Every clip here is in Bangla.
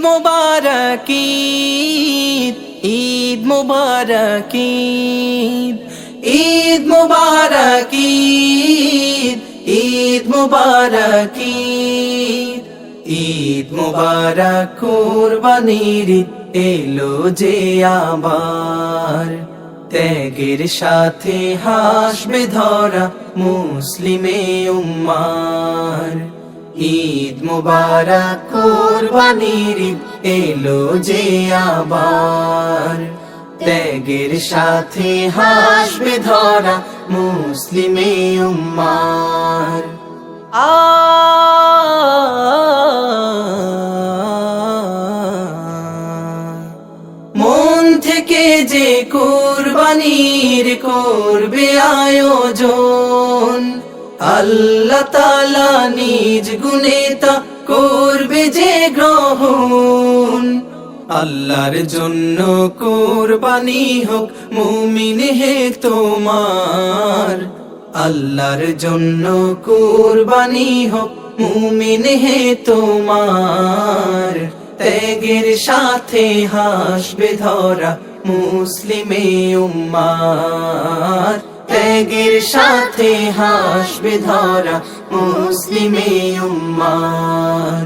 মুবারক ঈদ, ঈদ মুবারক ঈদ, ঈদ মুবারক ঈদ, ঈদ মুবারক ঈদ, ঈদ মুবারক কুরবানির ঈদ এলো যে আবার, ত্যাগের সাথে হাসবে ধরা মুসলিমে উম্মার। ঈদ মুবারক কুরবানির ঈদ এলো যে আবার, ত্যাগের সাথে হাসবে ধরা মুসলিমে উম্মার। মন থেকে যে কুরবানির করবে আয়োজন, আল্লাহ তাআলা নিজ গুণে তা করবে যে গ্রহণ। আল্লাহর জন্য কুরবানি হোক মুমিন হে তোমার, আল্লাহর জন্য কুরবানি হোক মুমিন হে তোমার। ত্যাগের সাথে হাসবে ধরা মুসলিমে উম্মার, ত্যাগের সাথে হাসবে ধরা মুসলিমে উম্মার।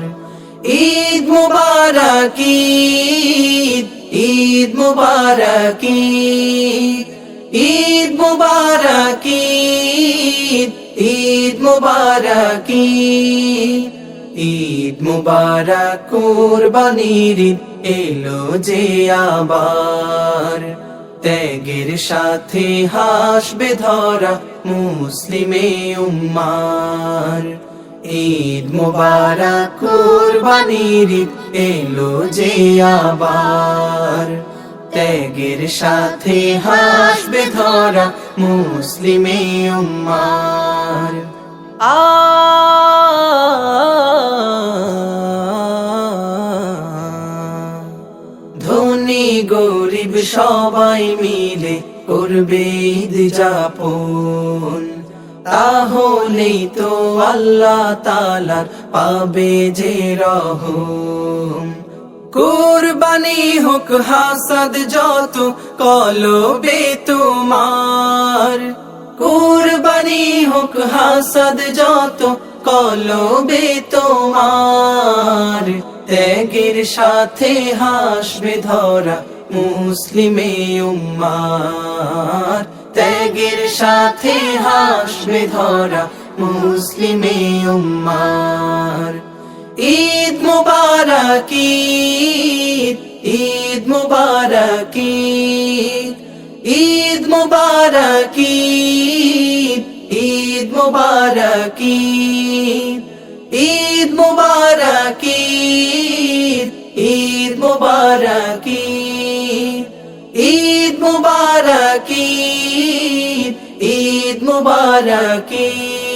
ঈদ মুবারক ঈদ, ঈদ মুবারক ঈদ, ঈদ মুবারক ঈদ, ঈদ মুবারক ঈদ, ঈদ মুবারক কুরবানির ঈদ এলো যে আবার, ত্যাগের সাথে হাসবে ধরা মুসলিমে উম্মার। ঈদ মুবারক কুরবানির ঈদ এলো যে আবার, ত্যাগের সাথে হাসবে ধরা মুসলিমে উম্মার। ধনী গরিব সবাই মিলে করবে ঈদ যাপন, তাহলেই তো আল্লাহ তাআলার পাবে যে রহম। কুরবানি হোক হাসাদ যত কলবে তোমার, কুরবানি হোক হাসাদ যত কলবে তোমার। ত্যাগের সাথে হাসবে ধরা মুসলিমে উম্মার, ত্যাগের সাথে হাসবে ধরা মুসলিমে উম্মার। ঈদ মুবারক ঈদ, ঈদ মুবারক ঈদ, ঈদ মুবারক ঈদ, ঈদ মুবারক ঈদ, ঈদ মুবারক ঈদ, ঈদ মুবারক ঈদ, ঈদ মুবারক ঈদ, ঈদ মুবারক ঈদ।